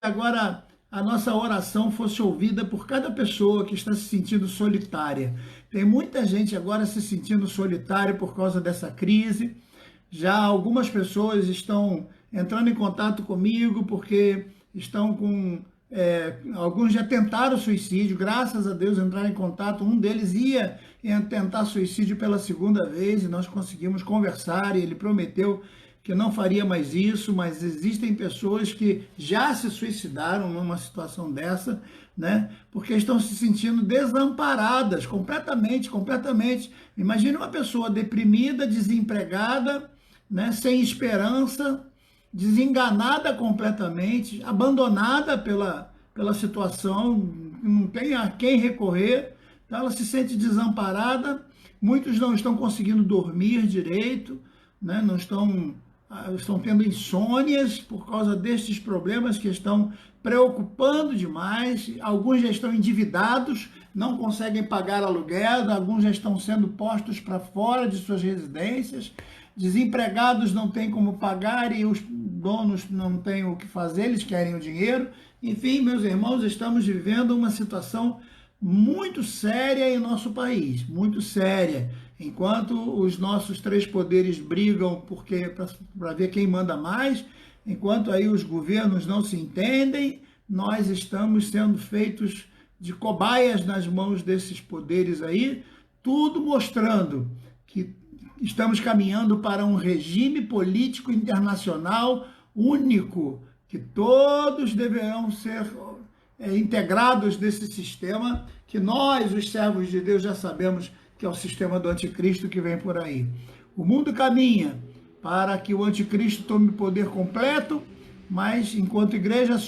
Agora a nossa oração fosse ouvida por cada pessoa que está se sentindo solitária. Tem muita gente agora se sentindo solitária por causa dessa crise. Já algumas pessoas estão entrando em contato comigo porque estão com. Alguns já tentaram suicídio, graças a Deus entraram em contato. Um deles ia tentar suicídio pela segunda vez e nós conseguimos conversar e ele prometeu que não faria mais isso, mas existem pessoas que já se suicidaram numa situação dessa, né? Porque estão se sentindo desamparadas completamente, completamente. Imagine uma pessoa deprimida, desempregada, né? Sem esperança, desenganada completamente, abandonada pela situação, não tem a quem recorrer, então ela se sente desamparada. Muitos não estão conseguindo dormir direito, né? Não estão tendo insônias por causa destes problemas que estão preocupando demais. Alguns já estão endividados, não conseguem pagar aluguel, alguns já estão sendo postos para fora de suas residências, desempregados não têm como pagar e os donos não têm o que fazer, eles querem o dinheiro. Enfim, meus irmãos, estamos vivendo uma situação muito séria em nosso país, muito séria. Enquanto os nossos três poderes brigam para ver quem manda mais, enquanto aí os governos não se entendem, nós estamos sendo feitos de cobaias nas mãos desses poderes aí, tudo mostrando que estamos caminhando para um regime político internacional único, que todos deverão ser integrados nesse sistema, que nós, os servos de Deus, já sabemos que é o sistema do anticristo que vem por aí. O mundo caminha para que o anticristo tome poder completo, mas enquanto igreja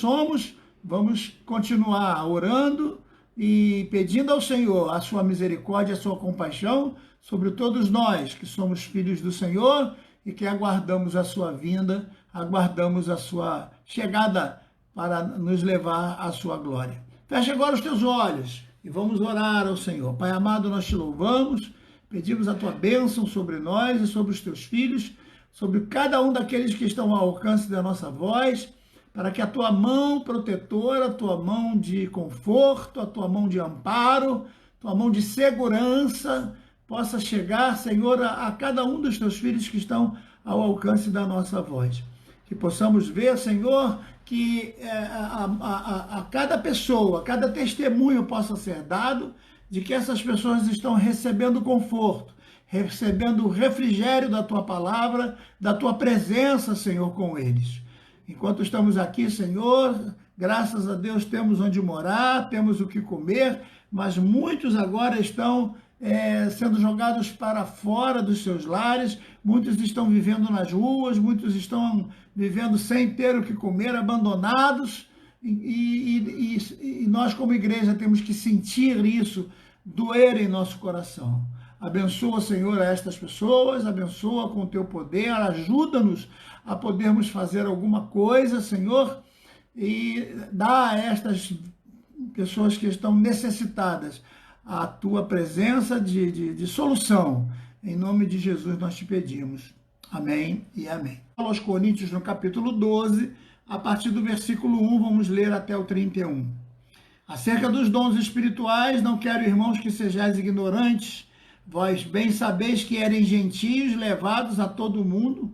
vamos continuar orando e pedindo ao Senhor a sua misericórdia, a sua compaixão sobre todos nós que somos filhos do Senhor e que aguardamos a sua vinda, aguardamos a sua chegada para nos levar à sua glória. Feche agora os teus olhos e vamos orar ao Senhor. Pai amado, nós te louvamos, pedimos a tua bênção sobre nós e sobre os teus filhos, sobre cada um daqueles que estão ao alcance da nossa voz, para que a tua mão protetora, a tua mão de conforto, a tua mão de amparo, a tua mão de segurança possa chegar, Senhor, a cada um dos teus filhos que estão ao alcance da nossa voz. Que possamos ver, Senhor, que a cada pessoa, cada testemunho possa ser dado de que essas pessoas estão recebendo conforto, recebendo o refrigério da tua palavra, da tua presença, Senhor, com eles. Enquanto estamos aqui, Senhor, graças a Deus temos onde morar, temos o que comer, mas muitos agora estão sendo jogados para fora dos seus lares, muitos estão vivendo nas ruas, muitos estão vivendo sem ter o que comer, abandonados, e nós como igreja temos que sentir isso, doer em nosso coração. Abençoa, Senhor, a estas pessoas, abençoa com o teu poder, ajuda-nos a podermos fazer alguma coisa, Senhor, e dá a estas pessoas que estão necessitadas a tua presença de solução. Em nome de Jesus nós te pedimos. Amém e amém. Aos Coríntios, no capítulo 12, a partir do versículo 1, vamos ler até o 31. Acerca dos dons espirituais, não quero, irmãos, que sejais ignorantes. Vós bem sabeis que eram gentios levados a todo mundo,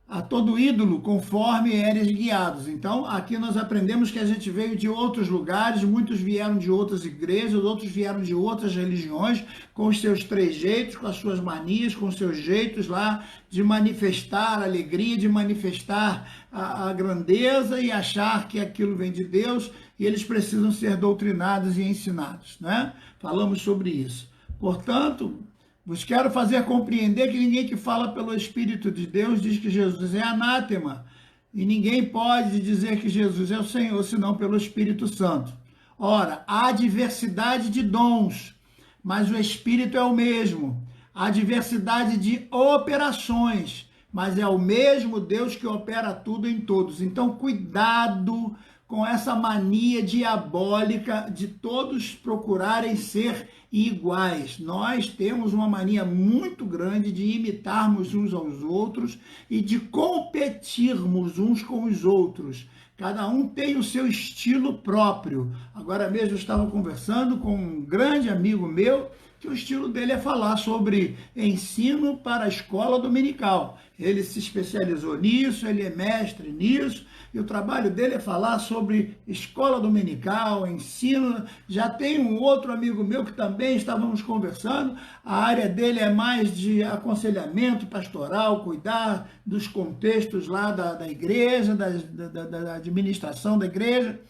a todo ídolo, conforme eres guiados. Então, aqui nós aprendemos que a gente veio de outros lugares, muitos vieram de outras igrejas, outros vieram de outras religiões, com os seus trejeitos, com as suas manias, com os seus jeitos lá de manifestar a alegria, de manifestar a grandeza e achar que aquilo vem de Deus, e eles precisam ser doutrinados e ensinados, né? Falamos sobre isso. Portanto, vos quero fazer compreender que ninguém que fala pelo Espírito de Deus diz que Jesus é anátema. E ninguém pode dizer que Jesus é o Senhor, senão pelo Espírito Santo. Ora, há diversidade de dons, mas o Espírito é o mesmo. Há diversidade de operações, mas é o mesmo Deus que opera tudo em todos. Então, cuidado com essa mania diabólica de todos procurarem ser iguais. Nós temos uma mania muito grande de imitarmos uns aos outros e de competirmos uns com os outros. Cada um tem o seu estilo próprio. Agora mesmo eu estava conversando com um grande amigo meu, que o estilo dele é falar sobre ensino para a escola dominical. Ele se especializou nisso, ele é mestre nisso, e o trabalho dele é falar sobre escola dominical, ensino. Já tem um outro amigo meu que também estávamos conversando, a área dele é mais de aconselhamento pastoral, cuidar dos contextos lá da igreja, da administração da igreja.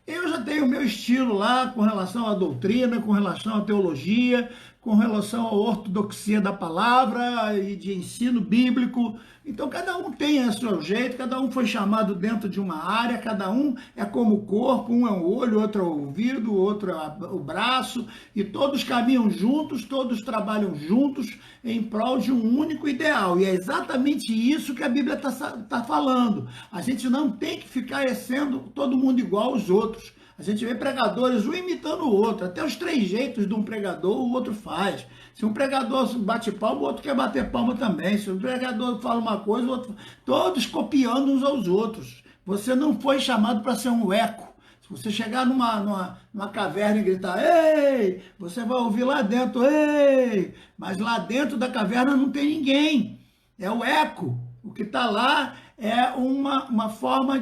Eu já tenho o meu estilo lá com relação à doutrina, com relação à teologia, com relação à ortodoxia da palavra e de ensino bíblico. Então, cada um tem o seu jeito, cada um foi chamado dentro de uma área, cada um é como o corpo, um é o olho, outro é o ouvido, o outro é o braço, e todos caminham juntos, todos trabalham juntos em prol de um único ideal. E é exatamente isso que a Bíblia está falando. A gente não tem que ficar sendo todo mundo igual aos outros. A gente vê pregadores, um imitando o outro. Até os trejeitos de um pregador, o outro faz. Se um pregador bate palma, o outro quer bater palma também. Se um pregador fala uma coisa, o outro... Todos copiando uns aos outros. Você não foi chamado para ser um eco. Se você chegar numa caverna e gritar, ei, você vai ouvir lá dentro, ei. Mas lá dentro da caverna não tem ninguém. É o eco. O que está lá é uma forma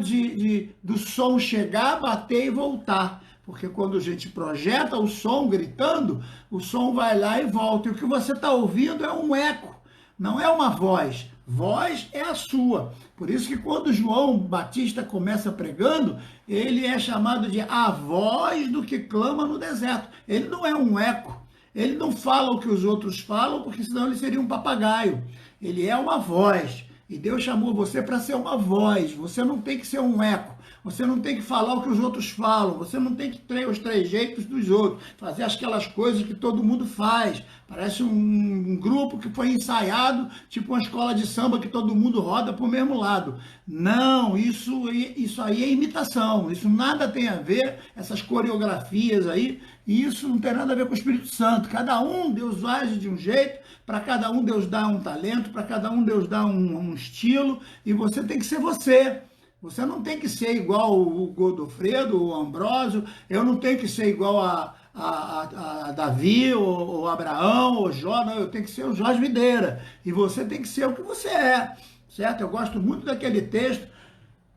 do som chegar, bater e voltar. Porque quando a gente projeta o som gritando, o som vai lá e volta. E o que você está ouvindo é um eco, não é uma voz. Voz é a sua. Por isso que quando João Batista começa pregando, ele é chamado de a voz do que clama no deserto. Ele não é um eco. Ele não fala o que os outros falam, porque senão ele seria um papagaio. Ele é uma voz. E Deus chamou você para ser uma voz. Você não tem que ser um eco. Você não tem que falar o que os outros falam. Você não tem que ter os trejeitos dos outros. Fazer aquelas coisas que todo mundo faz. Parece um grupo que foi ensaiado, tipo uma escola de samba que todo mundo roda para o mesmo lado. Não, isso aí é imitação. Isso nada tem a ver, essas coreografias aí. Isso não tem nada a ver com o Espírito Santo. Cada um, Deus age de um jeito. Para cada um, Deus dá um talento. Para cada um, Deus dá um estilo. E você tem que ser você. Você não tem que ser igual o Godofredo, o Ambrósio. Eu não tenho que ser igual a Davi, ou Abraão, ou Jó. Não, eu tenho que ser o Jorge Videira. E você tem que ser o que você é. Certo? Eu gosto muito daquele texto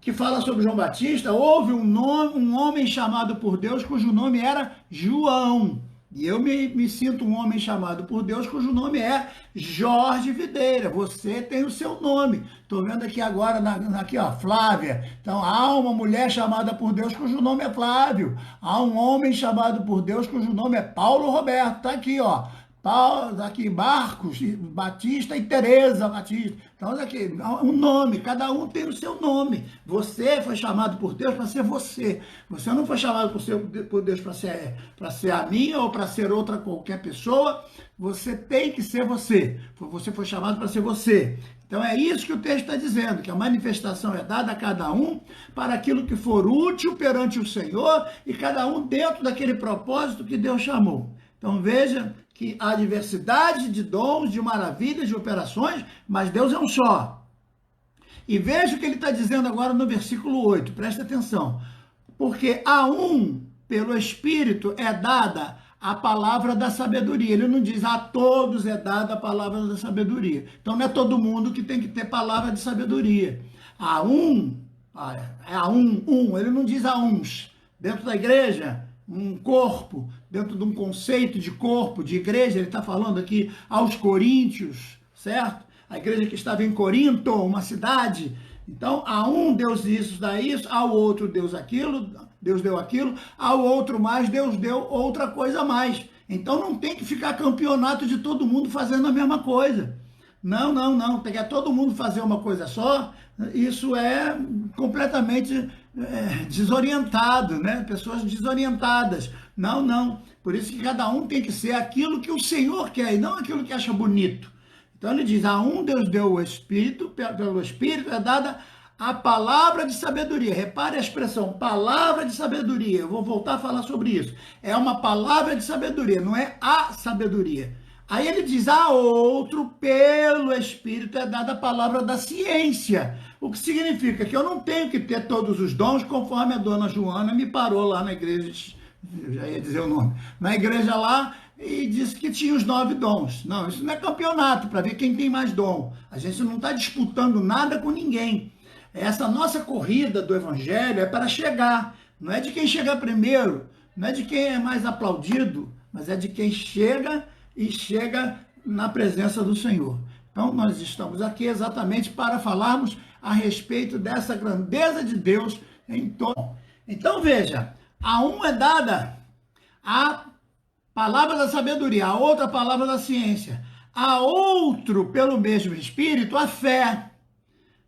que fala sobre João Batista. Houve um homem chamado por Deus cujo nome era João. E eu me sinto um homem chamado por Deus cujo nome é Jorge Videira. Você tem o seu nome. Estou vendo aqui agora, aqui, ó, Flávia. Então, há uma mulher chamada por Deus cujo nome é Flávio. Há um homem chamado por Deus cujo nome é Paulo Roberto. Está aqui, ó. Paulo, aqui, Marcos Batista e Tereza Batista. Então, aqui, um nome, cada um tem o seu nome. Você foi chamado por Deus para ser você. Você não foi chamado por Deus para ser a minha ou para ser outra qualquer pessoa. Você tem que ser você. Você foi chamado para ser você. Então, é isso que o texto está dizendo, que a manifestação é dada a cada um para aquilo que for útil perante o Senhor e cada um dentro daquele propósito que Deus chamou. Então, veja que há diversidade de dons, de maravilhas, de operações, mas Deus é um só. E veja o que ele está dizendo agora no versículo 8, presta atenção. Porque a um, pelo Espírito, é dada a palavra da sabedoria. Ele não diz a todos é dada a palavra da sabedoria. Então não é todo mundo que tem que ter palavra de sabedoria. A um, é a um, ele não diz a uns. Dentro da igreja, um corpo, dentro de um conceito de corpo, de igreja, ele está falando aqui aos coríntios, certo? A igreja que estava em Corinto, uma cidade. Então, a um Deus isso, dá isso, ao outro Deus aquilo, Deus deu aquilo, ao outro mais, Deus deu outra coisa a mais. Então, não tem que ficar campeonato de todo mundo fazendo a mesma coisa. Não, tem que todo mundo fazer uma coisa só. Isso é completamente desorientado, né? Pessoas desorientadas. Não. Por isso que cada um tem que ser aquilo que o Senhor quer e não aquilo que acha bonito. Então ele diz, a um Deus deu o Espírito, pelo Espírito é dada a palavra de sabedoria. Repare a expressão, palavra de sabedoria. Eu vou voltar a falar sobre isso. É uma palavra de sabedoria, não é a sabedoria. Aí ele diz, a outro, pelo Espírito, é dada a palavra da ciência. O que significa que eu não tenho que ter todos os dons, conforme a dona Joana me parou lá na igreja, eu já ia dizer o nome, na igreja lá, e disse que tinha os 9 dons. Não, isso não é campeonato para ver quem tem mais dom. A gente não está disputando nada com ninguém. Essa nossa corrida do evangelho é para chegar. Não é de quem chega primeiro, não é de quem é mais aplaudido, mas é de quem chega e chega na presença do Senhor. Então, nós estamos aqui exatamente para falarmos a respeito dessa grandeza de Deus em torno. Então, veja, a um é dada a palavra da sabedoria, a outra a palavra da ciência, a outro, pelo mesmo Espírito, a fé.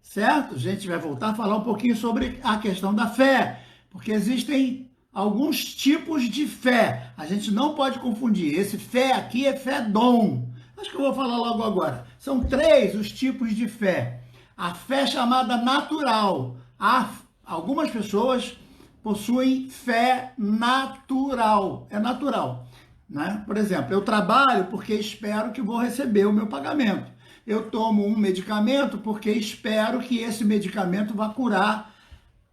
Certo? A gente vai voltar a falar um pouquinho sobre a questão da fé, porque existem alguns tipos de fé. A gente não pode confundir. Esse fé aqui é fé dom. Acho que eu vou falar logo agora. São 3 os tipos de fé. A fé chamada natural. Algumas pessoas possuem fé natural. É natural, né? Por exemplo, eu trabalho porque espero que vou receber o meu pagamento. Eu tomo um medicamento porque espero que esse medicamento vá curar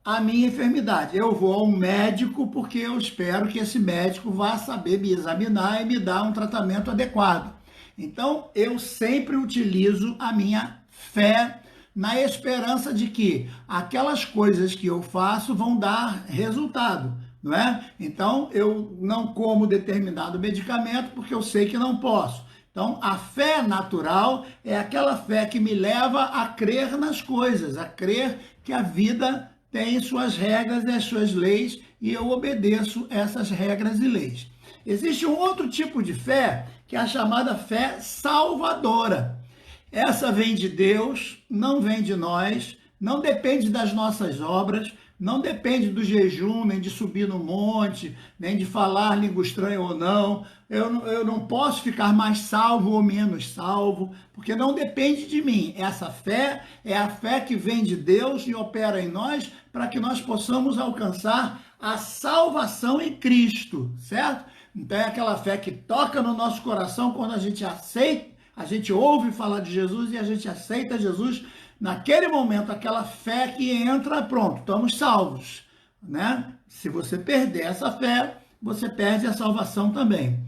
a minha enfermidade. Eu vou a um médico porque eu espero que esse médico vá saber me examinar e me dar um tratamento adequado. Então, eu sempre utilizo a minha fé na esperança de que aquelas coisas que eu faço vão dar resultado, não é? Então, eu não como determinado medicamento porque eu sei que não posso. Então, a fé natural é aquela fé que me leva a crer nas coisas, a crer que a vida tem suas regras e as suas leis e eu obedeço essas regras e leis. Existe um outro tipo de fé, que é a chamada fé salvadora. Essa vem de Deus, não vem de nós, não depende das nossas obras, não depende do jejum, nem de subir no monte, nem de falar língua estranha ou não. Eu não posso ficar mais salvo ou menos salvo, porque não depende de mim. Essa fé é a fé que vem de Deus e opera em nós para que nós possamos alcançar a salvação em Cristo, certo? Então é aquela fé que toca no nosso coração quando a gente aceita, a gente ouve falar de Jesus e a gente aceita Jesus. Naquele momento, aquela fé que entra, pronto, estamos salvos, né? Se você perder essa fé, você perde a salvação também.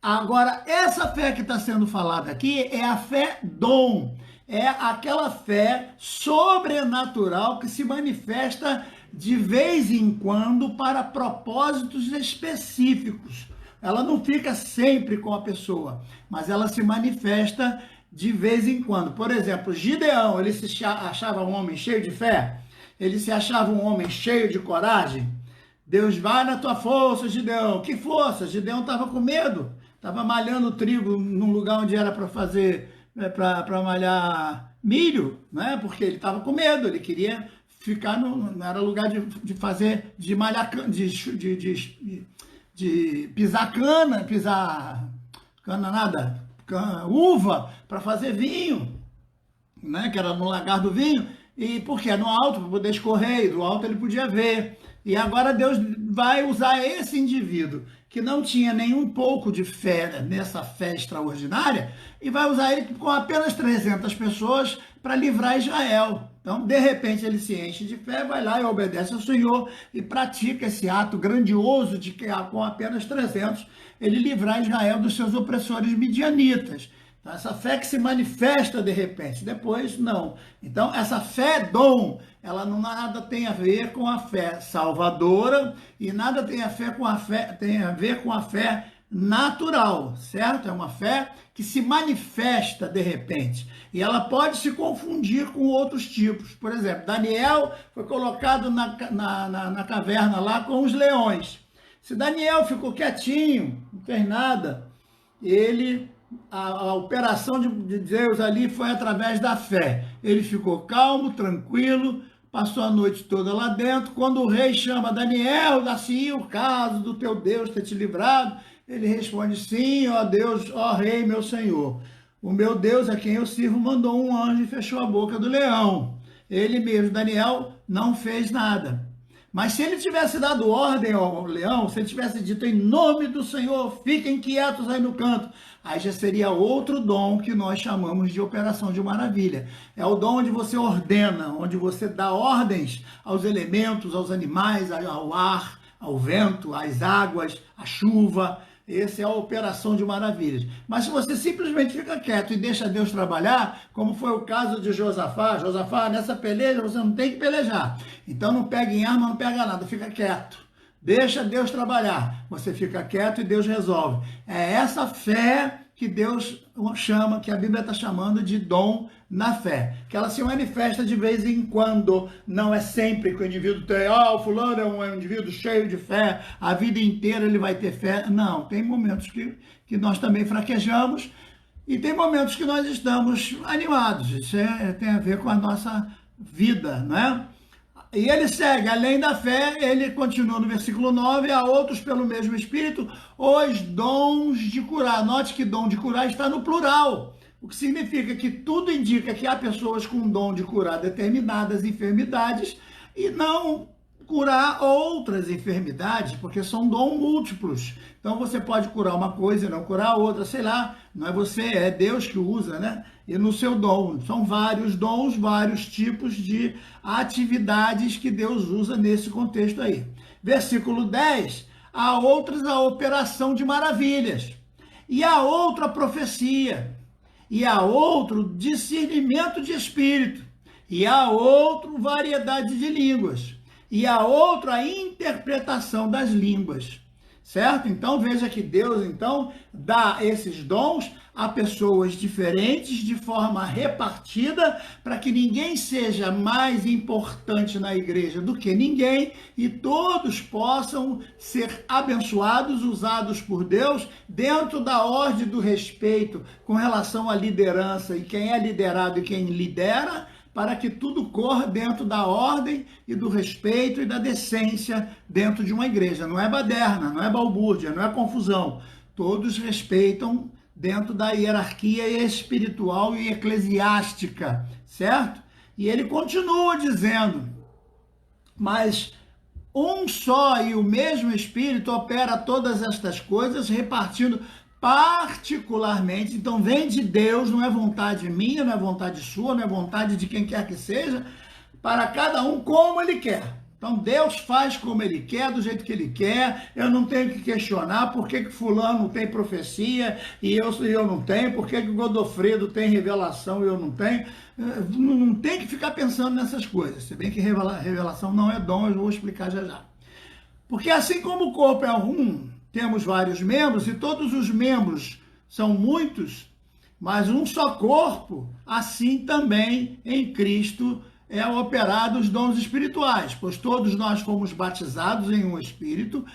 Agora, essa fé que está sendo falada aqui é a fé dom. É aquela fé sobrenatural que se manifesta de vez em quando para propósitos específicos. Ela não fica sempre com a pessoa, mas ela se manifesta de vez em quando. Por exemplo, Gideão, ele se achava um homem cheio de fé? Ele se achava um homem cheio de coragem? Deus vai na tua força, Gideão. Que força? Gideão estava com medo. Estava malhando trigo num lugar onde era para fazer, para malhar milho, né? Porque ele estava com medo, ele queria ficar, não era lugar de fazer, de malhar, de pisar cana, uva para fazer vinho, né? Que era no lagar do vinho, e porque é no alto, para poder escorrer, e do alto ele podia ver. E agora Deus vai usar esse indivíduo que não tinha nenhum pouco de fé nessa fé extraordinária e vai usar ele com apenas 300 pessoas para livrar Israel. Então, de repente, ele se enche de fé, vai lá e obedece ao Senhor e pratica esse ato grandioso de que com apenas 300 ele livrar Israel dos seus opressores midianitas. Então, essa fé que se manifesta de repente, depois não. Então, essa fé dom, ela não nada tem a ver com a fé salvadora e nada tem a ver com a fé natural, certo? É uma fé que se manifesta de repente e ela pode se confundir com outros tipos. Por exemplo, Daniel foi colocado na caverna lá com os leões. Se Daniel ficou quietinho, não fez nada, a operação de Deus ali foi através da fé. Ele ficou calmo, tranquilo, passou a noite toda lá dentro. Quando o rei chama Daniel, assim o caso do teu Deus ter te livrado, ele responde: sim, ó Deus, ó rei, meu senhor. O meu Deus a quem eu sirvo mandou um anjo e fechou a boca do leão. ele mesmo, Daniel, não fez nada. Mas se ele tivesse dado ordem ao leão, se ele tivesse dito em nome do Senhor, fiquem quietos aí no canto, aí já seria outro dom que nós chamamos de operação de maravilha. É o dom onde você ordena, onde você dá ordens aos elementos, aos animais, ao ar, ao vento, às águas, à chuva. Essa é a operação de maravilhas. Mas se você simplesmente fica quieto e deixa Deus trabalhar, como foi o caso de Josafá, nessa peleja você não tem que pelejar. Então não pega em arma, não pega nada, fica quieto. Deixa Deus trabalhar. Você fica quieto e Deus resolve. É essa fé que Deus chama, que a Bíblia está chamando de dom na fé. Que ela se manifesta de vez em quando, não é sempre que o indivíduo tem, o fulano é um indivíduo cheio de fé, a vida inteira ele vai ter fé. Não, tem momentos que nós também fraquejamos e tem momentos que nós estamos animados. Isso tem a ver com a nossa vida, não é? E ele segue, além da fé, ele continua no versículo 9, a outros pelo mesmo Espírito, os dons de curar. Note que dom de curar está no plural, o que significa que tudo indica que há pessoas com dom de curar determinadas enfermidades e não curar outras enfermidades, porque são dons múltiplos. Então você pode curar uma coisa e não curar outra, sei lá, não é você, é Deus que usa, né? E no seu dom, são vários dons, vários tipos de atividades que Deus usa nesse contexto aí. Versículo 10, há outros a operação de maravilhas, e há outra profecia, e há outro discernimento de espírito, e há outro variedade de línguas, e a outra a interpretação das línguas, certo? Então veja que Deus então dá esses dons a pessoas diferentes de forma repartida para que ninguém seja mais importante na igreja do que ninguém e todos possam ser abençoados, usados por Deus dentro da ordem do respeito com relação à liderança e quem é liderado e quem lidera, para que tudo corra dentro da ordem e do respeito e da decência dentro de uma igreja. Não é baderna, não é balbúrdia, não é confusão. Todos respeitam dentro da hierarquia espiritual e eclesiástica, certo? E ele continua dizendo, mas um só e o mesmo Espírito opera todas estas coisas, repartindo particularmente, então vem de Deus, não é vontade minha, não é vontade sua, não é vontade de quem quer que seja, para cada um como ele quer. Então Deus faz como ele quer, do jeito que ele quer, eu não tenho que questionar por que fulano tem profecia e eu não tenho, por que Godofredo tem revelação e eu não tenho. Não tem que ficar pensando nessas coisas, se bem que revelação não é dom, eu vou explicar já já. Porque assim como o corpo é um, temos vários membros e todos os membros são muitos, mas um só corpo, assim também em Cristo é operado os dons espirituais, pois todos nós fomos batizados em um espírito,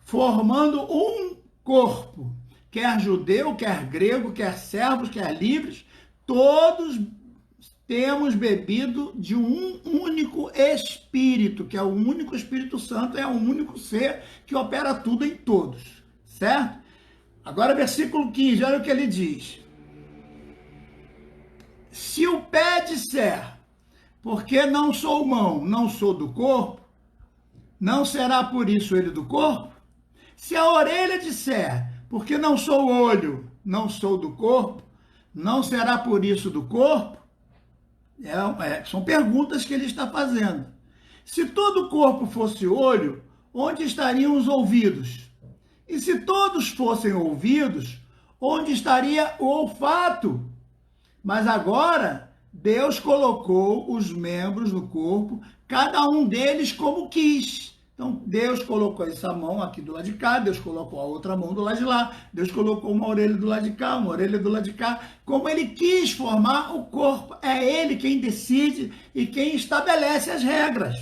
formando um corpo, quer judeu, quer grego, quer servos, quer livres, todos temos bebido de um único Espírito, que é o único Espírito Santo, é um único ser que opera tudo em todos, certo? Agora, versículo 15, olha o que ele diz. Se o pé disser, porque não sou mão, não sou do corpo, não será por isso ele do corpo? Se a orelha disser, porque não sou olho, não sou do corpo, não será por isso do corpo? São perguntas que ele está fazendo. Se todo o corpo fosse olho, onde estariam os ouvidos? E se todos fossem ouvidos, onde estaria o olfato? Mas agora, Deus colocou os membros no corpo, cada um deles como quis. Então, Deus colocou essa mão aqui do lado de cá, Deus colocou a outra mão do lado de lá, Deus colocou uma orelha do lado de cá, uma orelha do lado de cá, como ele quis formar o corpo. É ele quem decide e quem estabelece as regras.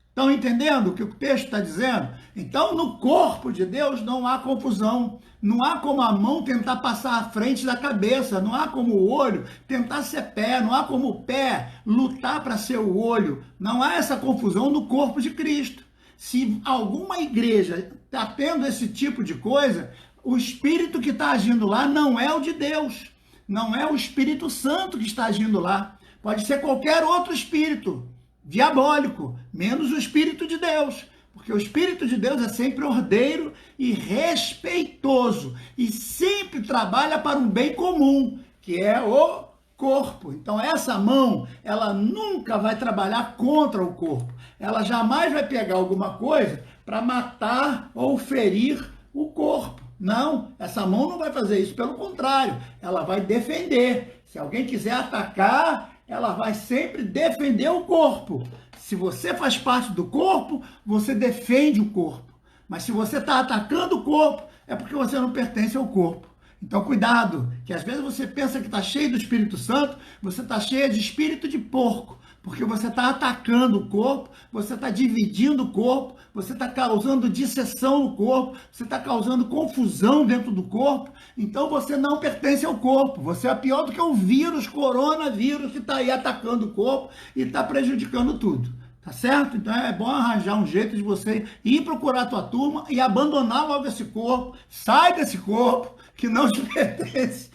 Estão entendendo o que o texto está dizendo? Então, no corpo de Deus não há confusão, não há como a mão tentar passar à frente da cabeça, não há como o olho tentar ser pé, não há como o pé lutar para ser o olho, não há essa confusão no corpo de Cristo. Se alguma igreja está tendo esse tipo de coisa, o Espírito que está agindo lá não é o de Deus, não é o Espírito Santo que está agindo lá, pode ser qualquer outro espírito diabólico, menos o Espírito de Deus. Porque o Espírito de Deus é sempre ordeiro e respeitoso e sempre trabalha para um bem comum, que é o corpo. Então essa mão, ela nunca vai trabalhar contra o corpo. Ela jamais vai pegar alguma coisa para matar ou ferir o corpo. Não, essa mão não vai fazer isso, pelo contrário, ela vai defender. Se alguém quiser atacar, ela vai sempre defender o corpo. Se você faz parte do corpo, você defende o corpo. Mas se você está atacando o corpo, é porque você não pertence ao corpo. Então, cuidado, que às vezes você pensa que está cheio do Espírito Santo, você está cheio de espírito de porco, porque você está atacando o corpo, você está dividindo o corpo, você está causando dissensão no corpo, você está causando confusão dentro do corpo, então você não pertence ao corpo, você é pior do que o vírus, coronavírus, que está aí atacando o corpo e está prejudicando tudo. Tá certo? Então é bom arranjar um jeito de você ir procurar a tua turma e abandonar logo esse corpo. Sai desse corpo que não te pertence.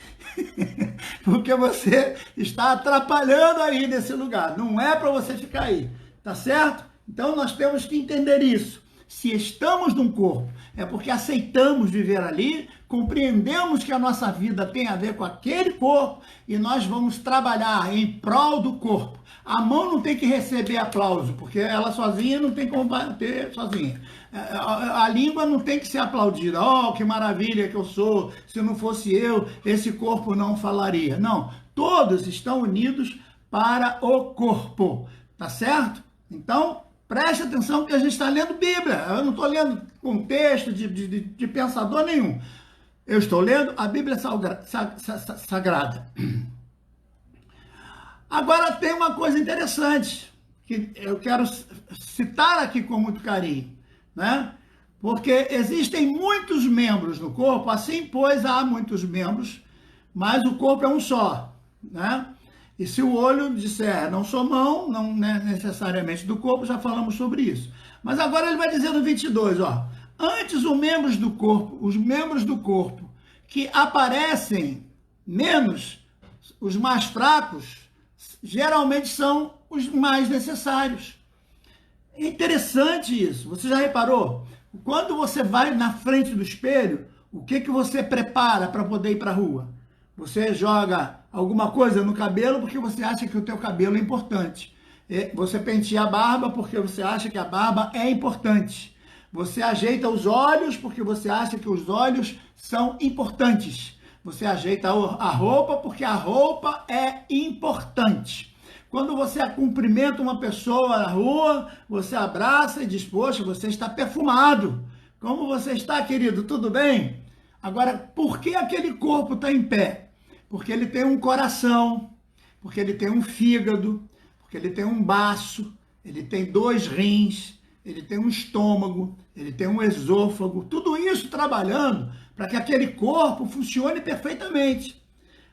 Porque você está atrapalhando aí nesse lugar. Não é para você ficar aí. Tá certo? Então nós temos que entender isso. Se estamos num corpo, é porque aceitamos viver ali, compreendemos que a nossa vida tem a ver com aquele corpo e nós vamos trabalhar em prol do corpo. A mão não tem que receber aplauso, porque ela sozinha não tem como ter sozinha. A língua não tem que ser aplaudida. Oh, que maravilha que eu sou. Se não fosse eu, esse corpo não falaria. Não, todos estão unidos para o corpo. Tá certo? Então, preste atenção que a gente está lendo Bíblia. Eu não estou lendo contexto de pensador nenhum. Eu estou lendo a Bíblia Sagrada. Agora tem uma coisa interessante, que eu quero citar aqui com muito carinho, né? Porque existem muitos membros no corpo, assim, pois há muitos membros, mas o corpo é um só, né? E se o olho disser, não sou mão, não é necessariamente do corpo, já falamos sobre isso. Mas agora ele vai dizer no 22, ó, antes os membros do corpo que aparecem menos, os mais fracos, geralmente são os mais necessários. É interessante isso. Você já reparou? Quando você vai na frente do espelho, o que você prepara para poder ir para a rua? Você joga alguma coisa no cabelo porque você acha que o teu cabelo é importante. Você penteia a barba porque você acha que a barba é importante. Você ajeita os olhos porque você acha que os olhos são importantes. Você ajeita a roupa porque a roupa é importante. Quando você cumprimenta uma pessoa na rua, você abraça e diz, poxa, você está perfumado. Como você está, querido? Tudo bem? Agora, por que aquele corpo está em pé? Porque ele tem um coração, porque ele tem um fígado, porque ele tem um baço, ele tem 2 rins, ele tem um estômago, ele tem um esôfago, tudo isso trabalhando para que aquele corpo funcione perfeitamente.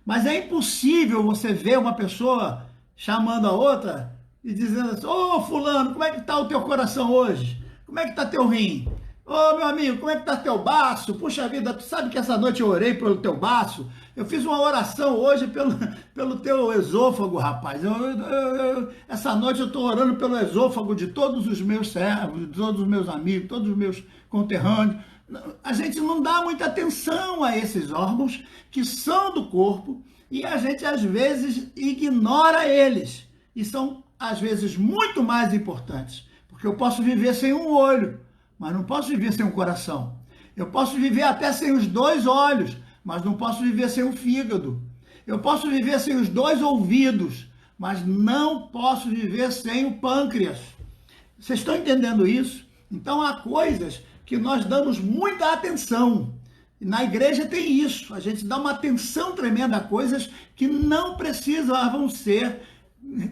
Mas é impossível você ver uma pessoa chamando a outra e dizendo assim, ô fulano, como é que está o teu coração hoje? Como é que está teu rim? Ô meu amigo, como é que está teu baço? Puxa vida, tu sabe que essa noite eu orei pelo teu baço? Eu fiz uma oração hoje pelo teu esôfago, rapaz. Essa noite eu estou orando pelo esôfago de todos os meus servos, de todos os meus amigos, todos os meus conterrâneos. A gente não dá muita atenção a esses órgãos que são do corpo e a gente às vezes ignora eles. E são às vezes muito mais importantes, porque eu posso viver sem um olho, mas não posso viver sem um coração. Eu posso viver até sem os 2 olhos, mas não posso viver sem o fígado. Eu posso viver sem os 2 ouvidos, mas não posso viver sem o pâncreas. Vocês estão entendendo isso? Então há coisas que nós damos muita atenção. E na igreja tem isso. A gente dá uma atenção tremenda a coisas que não precisavam ser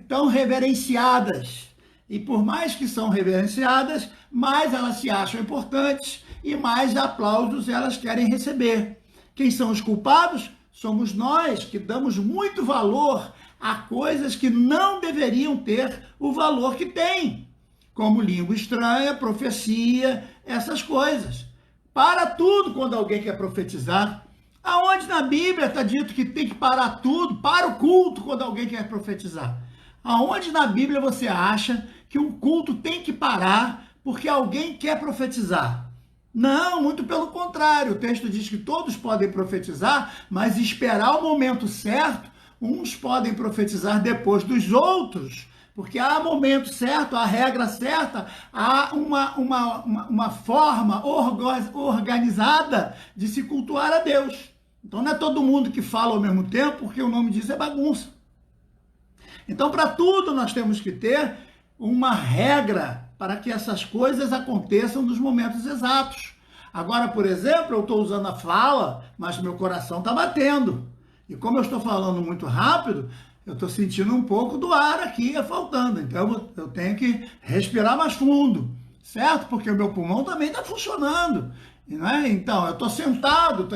tão reverenciadas. E por mais que são reverenciadas, mais elas se acham importantes e mais aplausos elas querem receber. Quem são os culpados? Somos nós, que damos muito valor a coisas que não deveriam ter o valor que têm, como língua estranha, profecia, essas coisas. Para tudo quando alguém quer profetizar. Aonde na Bíblia está dito que tem que parar tudo? Para o culto quando alguém quer profetizar. Aonde na Bíblia você acha que um culto tem que parar porque alguém quer profetizar? Não, muito pelo contrário. O texto diz que todos podem profetizar, mas esperar o momento certo, uns podem profetizar depois dos outros. Porque há momento certo, há regra certa, há uma forma organizada de se cultuar a Deus. Então não é todo mundo que fala ao mesmo tempo, porque o nome disso é bagunça. Então, para tudo nós temos que ter uma regra para que essas coisas aconteçam nos momentos exatos. Agora, por exemplo, eu estou usando a fala, mas meu coração está batendo. E como eu estou falando muito rápido, eu estou sentindo um pouco do ar aqui faltando. Então, eu tenho que respirar mais fundo, certo? Porque o meu pulmão também está funcionando. Não é? Então, eu estou sentado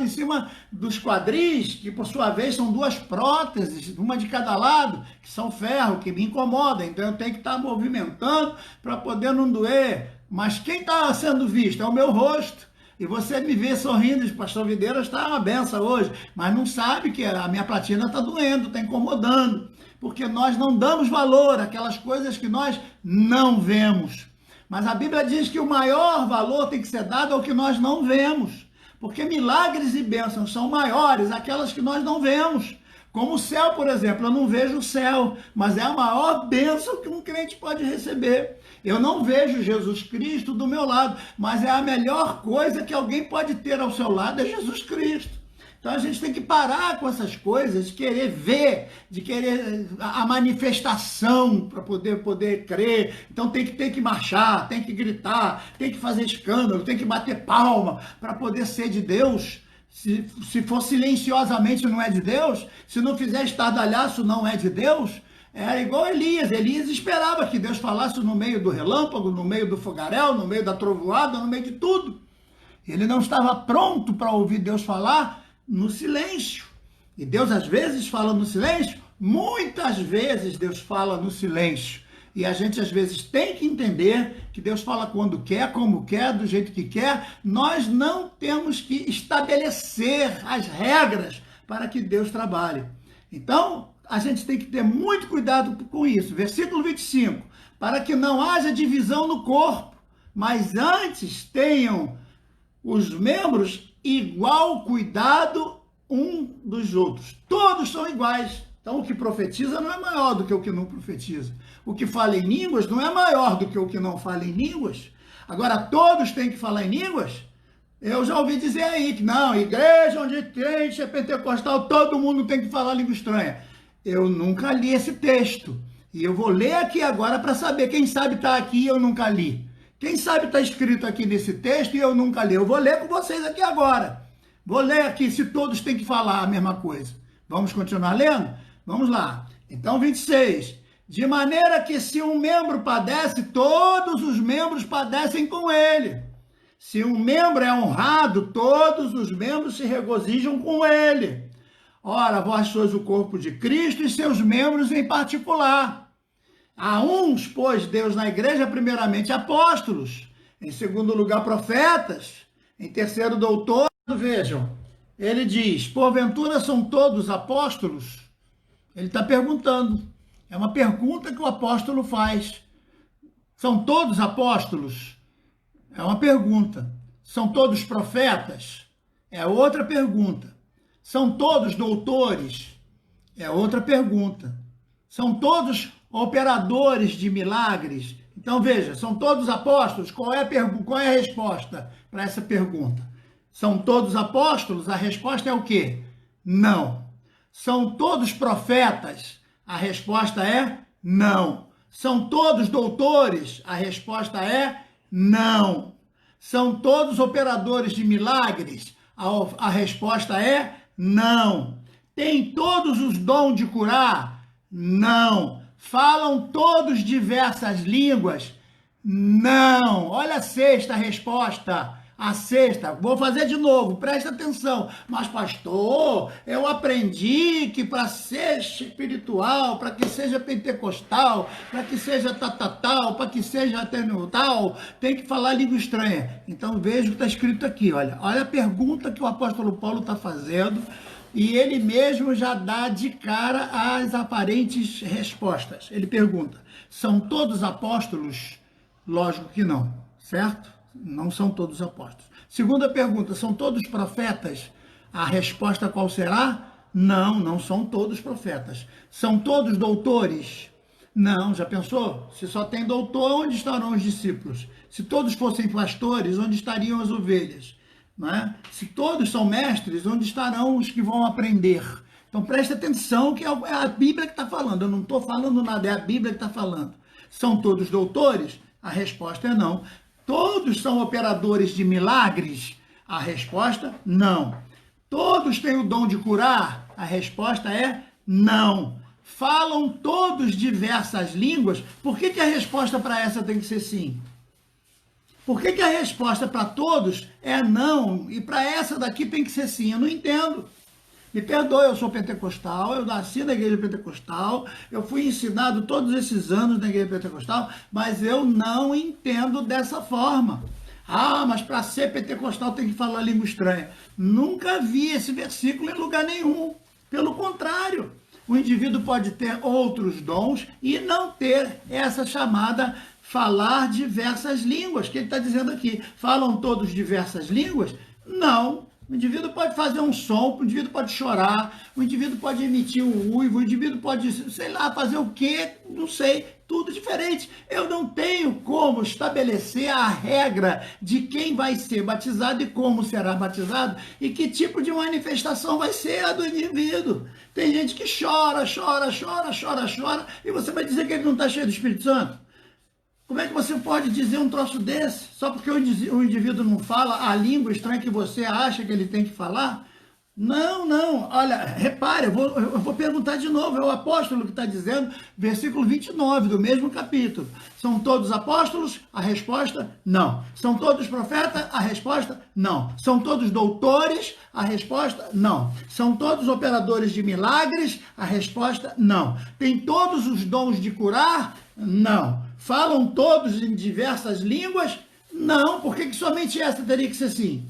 em cima dos quadris, que por sua vez são duas próteses, uma de cada lado, que são ferro, que me incomodam. Então, eu tenho que estar movimentando para poder não doer. Mas quem está sendo visto é o meu rosto. E você me vê sorrindo, o pastor Videira está uma benção hoje, mas não sabe que a minha platina está doendo, está incomodando. Porque nós não damos valor àquelas coisas que nós não vemos. Mas a Bíblia diz que o maior valor tem que ser dado ao que nós não vemos. Porque milagres e bênçãos são maiores aquelas que nós não vemos. Como o céu, por exemplo, eu não vejo o céu, mas é a maior bênção que um crente pode receber. Eu não vejo Jesus Cristo do meu lado, mas é a melhor coisa que alguém pode ter ao seu lado, é Jesus Cristo. Então a gente tem que parar com essas coisas, de querer ver, de querer a manifestação para poder crer. Então tem que marchar, tem que gritar, tem que fazer escândalo, tem que bater palma para poder ser de Deus. Se for silenciosamente não é de Deus, se não fizer estardalhaço não é de Deus. Era igual Elias. Elias esperava que Deus falasse no meio do relâmpago, no meio do fogaréu, no meio da trovoada, no meio de tudo. Ele não estava pronto para ouvir Deus falar no silêncio. E Deus às vezes fala no silêncio, muitas vezes Deus fala no silêncio. E a gente às vezes tem que entender que Deus fala quando quer, como quer, do jeito que quer. Nós não temos que estabelecer as regras para que Deus trabalhe. Então, a gente tem que ter muito cuidado com isso. Versículo 25. Para que não haja divisão no corpo, mas antes tenham os membros igual cuidado um dos outros. Todos são iguais. Então, o que profetiza não é maior do que o que não profetiza. O que fala em línguas não é maior do que o que não fala em línguas. Agora, todos têm que falar em línguas? Eu já ouvi dizer aí que não, igreja onde crente é pentecostal, todo mundo tem que falar língua estranha. Eu nunca li esse texto. E eu vou ler aqui agora para saber. Quem sabe está aqui e eu nunca li. Quem sabe está escrito aqui nesse texto e eu nunca li. Eu vou ler com vocês aqui agora. Vou ler aqui se todos têm que falar a mesma coisa. Vamos continuar lendo? Vamos lá. Então, 26. De maneira que se um membro padece, todos os membros padecem com ele. Se um membro é honrado, todos os membros se regozijam com ele. Ora, vós sois o corpo de Cristo e seus membros em particular. A uns, pois, Deus na igreja, primeiramente apóstolos, em segundo lugar profetas, em terceiro doutores. Vejam, ele diz, porventura são todos apóstolos? Ele está perguntando. É uma pergunta que o apóstolo faz. São todos apóstolos? É uma pergunta. São todos profetas? É outra pergunta. São todos doutores? É outra pergunta. São todos operadores de milagres? Então veja, são todos apóstolos? Qual é a resposta para essa pergunta? São todos apóstolos? A resposta é o quê? Não. São todos profetas? A resposta é não. São todos doutores? A resposta é não. São todos operadores de milagres? A resposta é não. Tem todos os dons de curar? Não. Falam todos diversas línguas? Não. Olha a sexta resposta. A sexta, vou fazer de novo, presta atenção. Mas, pastor, eu aprendi que para ser espiritual, para que seja pentecostal, para que seja tal, para que seja tal, tem que falar língua estranha. Então, veja o que está escrito aqui, olha. Olha a pergunta que o apóstolo Paulo está fazendo e ele mesmo já dá de cara as aparentes respostas. Ele pergunta: são todos apóstolos? Lógico que não, certo? Não são todos apóstolos. Segunda pergunta: são todos profetas? A resposta qual será? Não, não são todos profetas. São todos doutores? Não, já pensou? Se só tem doutor, onde estarão os discípulos? Se todos fossem pastores, onde estariam as ovelhas? Não é? Se todos são mestres, onde estarão os que vão aprender? Então preste atenção que é a Bíblia que está falando. Eu não estou falando nada, é a Bíblia que está falando. São todos doutores? A resposta é não. Todos são operadores de milagres? A resposta, não. Todos têm o dom de curar? A resposta é não. Falam todos diversas línguas? Por que a resposta para essa tem que ser sim? Por que a resposta para todos é não e para essa daqui tem que ser sim? Eu não entendo. Me perdoe, eu sou pentecostal, eu nasci na igreja pentecostal, eu fui ensinado todos esses anos na igreja pentecostal, mas eu não entendo dessa forma. Ah, mas para ser pentecostal tem que falar língua estranha. Nunca vi esse versículo em lugar nenhum. Pelo contrário, o indivíduo pode ter outros dons e não ter essa chamada falar diversas línguas, que ele está dizendo aqui. Falam todos diversas línguas? Não. O indivíduo pode fazer um som, o indivíduo pode chorar, o indivíduo pode emitir um uivo, o indivíduo pode, sei lá, fazer o quê? Não sei, tudo diferente. Eu não tenho como estabelecer a regra de quem vai ser batizado e como será batizado e que tipo de manifestação vai ser a do indivíduo. Tem gente que chora e você vai dizer que ele não está cheio do Espírito Santo? Como é que você pode dizer um troço desse? Só porque o indivíduo não fala a língua estranha que você acha que ele tem que falar? Não, não. Olha, repare, eu vou perguntar de novo. É o apóstolo que está dizendo, versículo 29 do mesmo capítulo. São todos apóstolos? A resposta, não. São todos profetas? A resposta, não. São todos doutores? A resposta, não. São todos operadores de milagres? A resposta, não. Tem todos os dons de curar? Não. Falam todos em diversas línguas? Não. Por que somente essa teria que ser sim?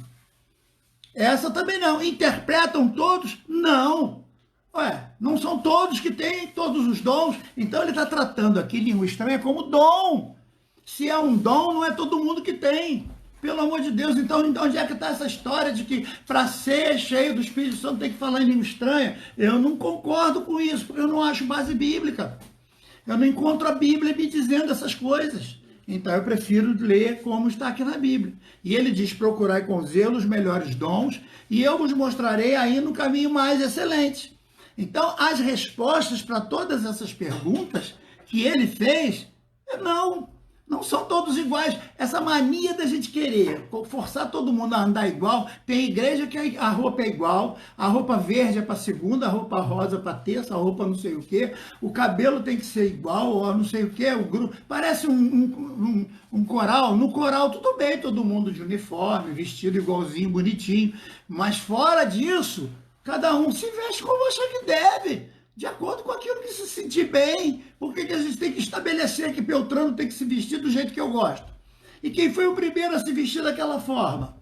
Essa também não. Interpretam todos? Não. Ué, não são todos que têm todos os dons. Então ele está tratando aqui língua estranha como dom. Se é um dom, não é todo mundo que tem. Pelo amor de Deus, então onde é que está essa história de que para ser cheio do Espírito Santo tem que falar em língua estranha? Eu não concordo com isso, porque eu não acho base bíblica. Eu não encontro a Bíblia me dizendo essas coisas. Então eu prefiro ler como está aqui na Bíblia. E ele diz: procurai com zelo os melhores dons, e eu vos mostrarei aí no caminho mais excelente. Então as respostas para todas essas perguntas que ele fez, não são todos iguais. Essa mania da gente querer forçar todo mundo a andar igual. Tem igreja que a roupa é igual, a roupa verde é para segunda, a roupa rosa para terça, a roupa não sei o quê, o cabelo tem que ser igual, ou não sei o quê, o grupo. Parece um coral. No coral tudo bem, todo mundo de uniforme, vestido igualzinho, bonitinho, mas fora disso, cada um se veste como acha que deve, de acordo com aquilo que se sentir bem. Por que a gente tem que estabelecer que Beltrano tem que se vestir do jeito que eu gosto? E quem foi o primeiro a se vestir daquela forma?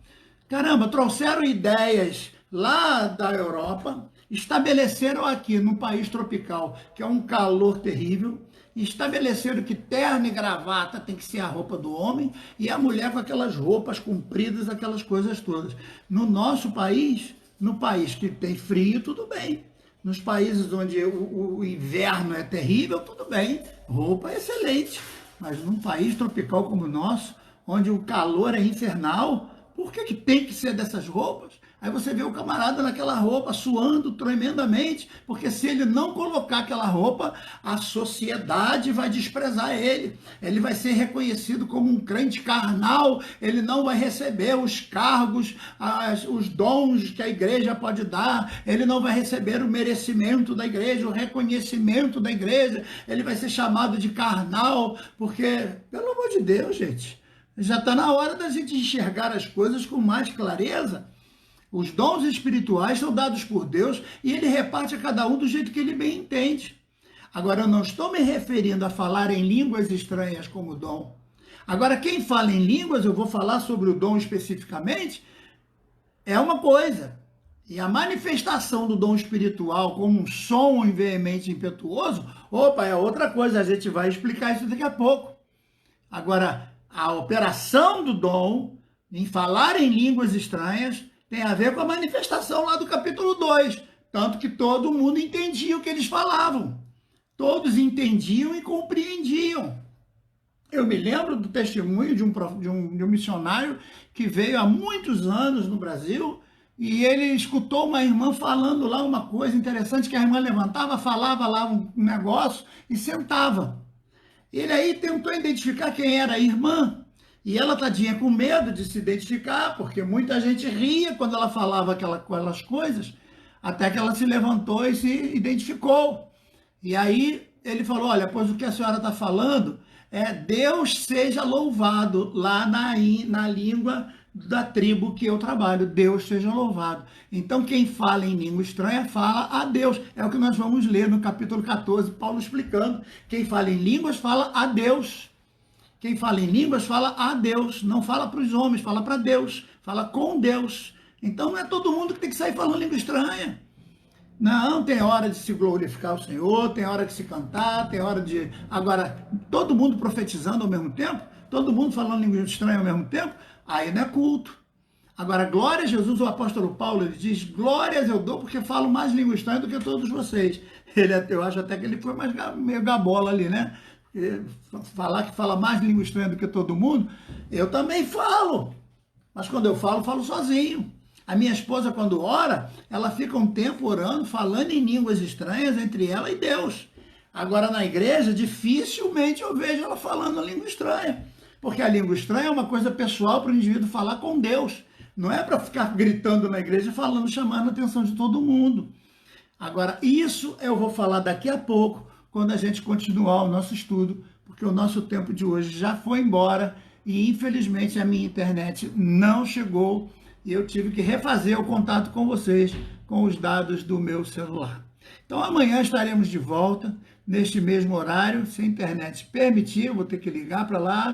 Caramba, trouxeram ideias lá da Europa, estabeleceram aqui no país tropical, que é um calor terrível, estabeleceram que terno e gravata tem que ser a roupa do homem e a mulher com aquelas roupas compridas, aquelas coisas todas. No nosso país, no país que tem frio, tudo bem. Nos países onde o inverno é terrível, tudo bem, roupa é excelente. Mas num país tropical como o nosso, onde o calor é infernal, por que tem que ser dessas roupas? Aí você vê o camarada naquela roupa, suando tremendamente, porque se ele não colocar aquela roupa, a sociedade vai desprezar ele. Ele vai ser reconhecido como um crente carnal, ele não vai receber os cargos, os dons que a igreja pode dar, ele não vai receber o merecimento da igreja, o reconhecimento da igreja, ele vai ser chamado de carnal, porque, pelo amor de Deus, gente, já está na hora da gente enxergar as coisas com mais clareza. Os dons espirituais são dados por Deus e ele reparte a cada um do jeito que ele bem entende. Agora, eu não estou me referindo a falar em línguas estranhas como dom. Agora, quem fala em línguas, eu vou falar sobre o dom especificamente, é uma coisa. E a manifestação do dom espiritual como um som veemente e impetuoso, opa, é outra coisa, a gente vai explicar isso daqui a pouco. Agora, a operação do dom em falar em línguas estranhas tem a ver com a manifestação lá do capítulo 2, tanto que todo mundo entendia o que eles falavam. Todos entendiam e compreendiam. Eu me lembro do testemunho de um missionário que veio há muitos anos no Brasil e ele escutou uma irmã falando lá uma coisa interessante, que a irmã levantava, falava lá um negócio e sentava. Ele aí tentou identificar quem era a irmã e ela, tadinha, com medo de se identificar, porque muita gente ria quando ela falava aquelas coisas, até que ela se levantou e se identificou. E aí ele falou, olha, pois o que a senhora está falando é Deus seja louvado, lá na língua da tribo que eu trabalho, Deus seja louvado. Então quem fala em língua estranha fala a Deus, é o que nós vamos ler no capítulo 14, Paulo explicando, quem fala em línguas fala a Deus, quem fala em línguas fala a Deus, não fala para os homens, fala para Deus, fala com Deus. Então não é todo mundo que tem que sair falando língua estranha. Não, tem hora de se glorificar o Senhor, tem hora de se cantar, tem hora de... Agora, todo mundo profetizando ao mesmo tempo, todo mundo falando língua estranha ao mesmo tempo, aí não é culto. Agora, glória a Jesus, o apóstolo Paulo, ele diz, glórias eu dou porque falo mais língua estranha do que todos vocês. Eu acho até que ele foi mais meio gabola ali, né? Falar que fala mais língua estranha do que todo mundo, eu também falo. Mas quando eu falo, falo sozinho. A minha esposa, quando ora, ela fica um tempo orando, falando em línguas estranhas entre ela e Deus. Agora, na igreja, dificilmente eu vejo ela falando a língua estranha. Porque a língua estranha é uma coisa pessoal para o indivíduo falar com Deus. Não é para ficar gritando na igreja, falando, chamando a atenção de todo mundo. Agora, isso eu vou falar daqui a pouco, quando a gente continuar o nosso estudo, porque o nosso tempo de hoje já foi embora e, infelizmente, a minha internet não chegou e eu tive que refazer o contato com vocês com os dados do meu celular. Então, amanhã estaremos de volta, neste mesmo horário, se a internet permitir, eu vou ter que ligar para lá.